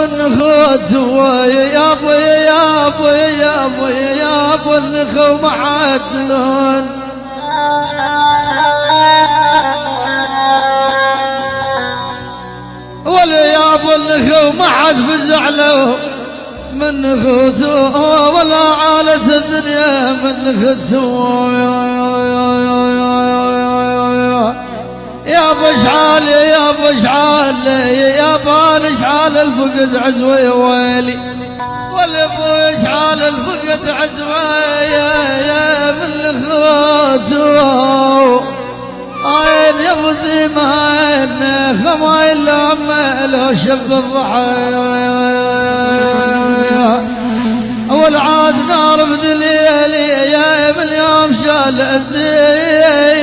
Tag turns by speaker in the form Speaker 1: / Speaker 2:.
Speaker 1: من خوته يا ابو يا ابو يا ابو يا ابو النخو معدلون ولا يا ابو النخو ما حد فزع له من خوته ولا عالة الدنيا من خوته يا ابو شحال يا ابو شحال يا ابو شحال الفقد عزوه يا ويلي ولا ابو شحال الفقد عزوه يا من خوته عين يا ابو زمان خمايل لما لو شب الضحايا والعاد نار بدليلي يا من يوم شال الزين